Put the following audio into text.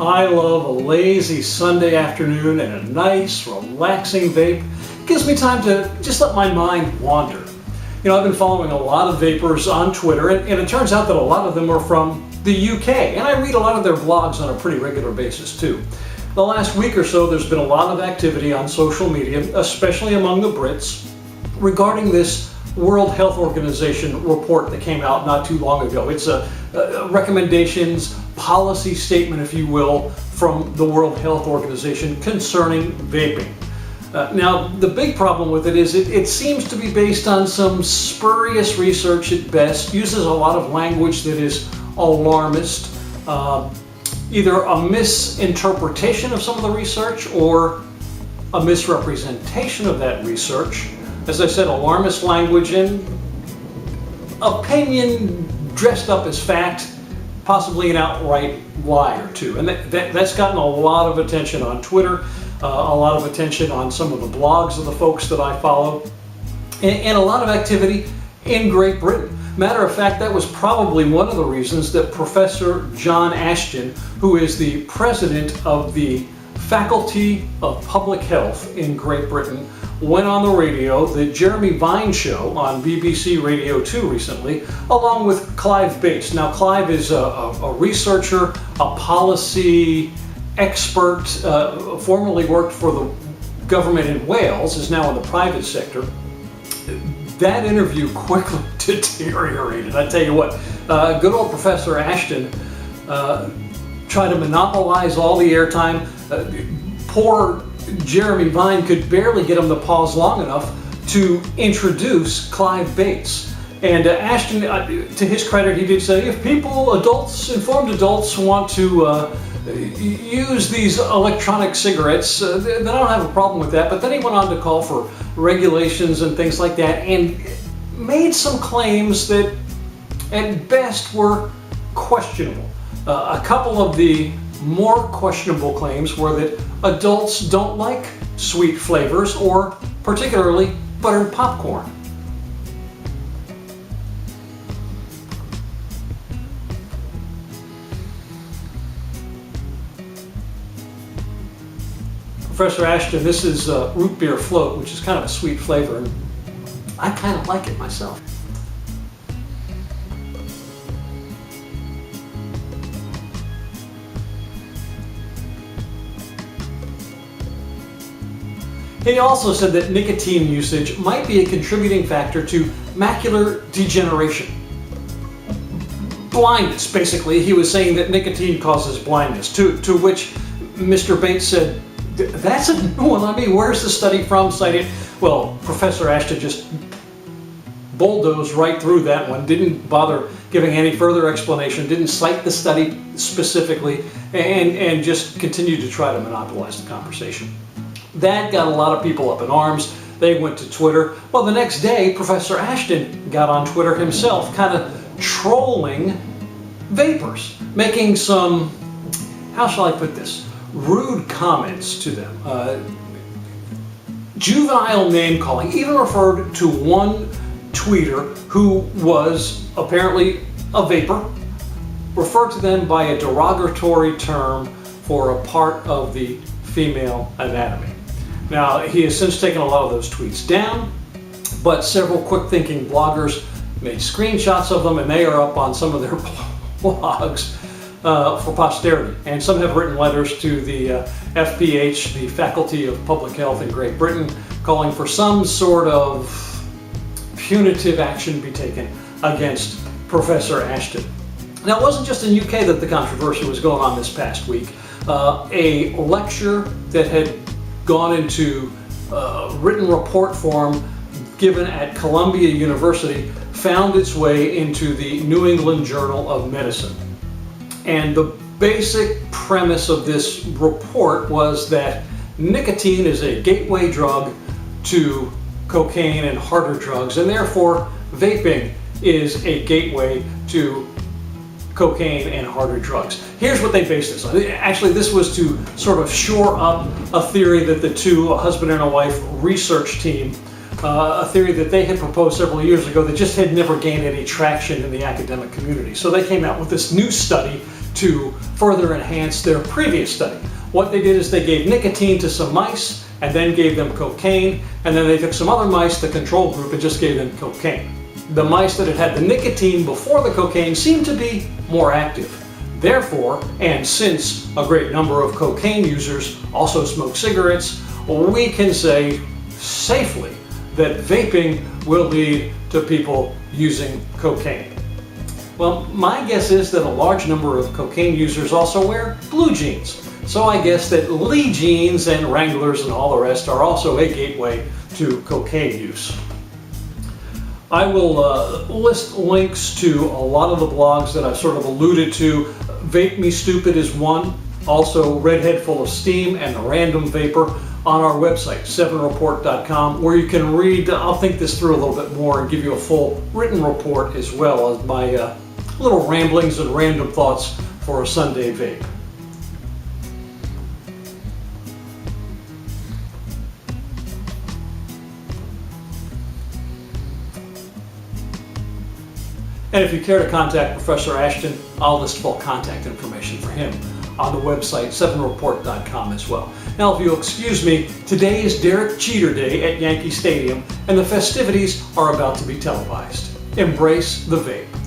I love a lazy Sunday afternoon and a nice, relaxing vape. It gives me time to just let my mind wander. You know, I've been following a lot of vapers on Twitter, and it turns out that a lot of them are from the UK, and I read a lot of their blogs on a pretty regular basis too. The last week or so, there's been a lot of activity on social media, especially among the Brits, regarding this World Health Organization report that came out not too long ago. It's a recommendations, policy statement, if you will, from the World Health Organization concerning vaping. Now, the big problem with it is it seems to be based on some spurious research at best, uses a lot of language that is alarmist, either a misinterpretation of some of the research or a misrepresentation of that research. As I said, alarmist language and opinion dressed up as fact, possibly an outright lie or two. And that's gotten a lot of attention on Twitter, a lot of attention on some of the blogs of the folks that I follow, and a lot of activity in Great Britain. Matter of fact, that was probably one of the reasons that Professor John Ashton, who is the president of the Faculty of Public Health in Great Britain, went on the radio, the Jeremy Vine show on BBC Radio 2 recently, along with Clive Bates. Now, Clive is a researcher, a policy expert, formerly worked for the government in Wales, is now in the private sector. That interview quickly deteriorated. I tell you what, good old Professor Ashton tried to monopolize all the airtime. Poor Jeremy Vine could barely get him to pause long enough to introduce Clive Bates. And Ashton, to his credit, he did say, if people, informed adults want to use these electronic cigarettes, then I don't have a problem with that. But then he went on to call for regulations and things like that and made some claims that at best were questionable. A couple of the more questionable claims were that adults don't like sweet flavors or particularly buttered popcorn. Professor Ashton, this is root beer float, which is kind of a sweet flavor, and I kind of like it myself. He also said that nicotine usage might be a contributing factor to macular degeneration. Blindness, basically. He was saying that nicotine causes blindness, to which Mr. Bates said, that's a new one. I mean, where's the study from? Cited. Well, Professor Ashton just bulldozed right through that one, didn't bother giving any further explanation, didn't cite the study specifically, and just continued to try to monopolize the conversation. That got a lot of people up in arms. They went to Twitter. Well, the next day, Professor Ashton got on Twitter himself, kind of trolling vapors, making some, how shall I put this, rude comments to them. Juvenile name calling, even referred to one tweeter who was apparently a vapor, referred to them by a derogatory term for a part of the female anatomy. Now, he has since taken a lot of those tweets down, but several quick-thinking bloggers made screenshots of them, and they are up on some of their blogs for posterity. And some have written letters to the FPH, the Faculty of Public Health in Great Britain, calling for some sort of punitive action be taken against Professor Ashton. Now, it wasn't just in the UK that the controversy was going on this past week. A lecture that had gone into written report form given at Columbia University found its way into the New England Journal of Medicine. And the basic premise of this report was that nicotine is a gateway drug to cocaine and harder drugs, and therefore vaping is a gateway to cocaine and harder drugs. Here's what they based this on. Actually, this was to sort of shore up a theory that the two, a husband and a wife research team, a theory that they had proposed several years ago that just had never gained any traction in the academic community. So they came out with this new study to further enhance their previous study. What they did is they gave nicotine to some mice and then gave them cocaine, and then they took some other mice, the control group, and just gave them cocaine. The mice that had had the nicotine before the cocaine seemed to be more active. Therefore, and since a great number of cocaine users also smoke cigarettes, we can say safely that vaping will lead to people using cocaine. Well, my guess is that a large number of cocaine users also wear blue jeans. So I guess that Lee jeans and Wranglers and all the rest are also a gateway to cocaine use. I will list links to a lot of the blogs that I've sort of alluded to. Vape Me Stupid is one, also Redhead Full of Steam and The Random Vapor on our website, 7report.com, where you can read, I'll think this through a little bit more and give you a full written report as well as my little ramblings and random thoughts for a Sunday vape. And if you care to contact Professor Ashton, I'll list full contact information for him on the website, 7report.com as well. Now, if you'll excuse me, today is Derek Jeter Day at Yankee Stadium, and the festivities are about to be televised. Embrace the vape.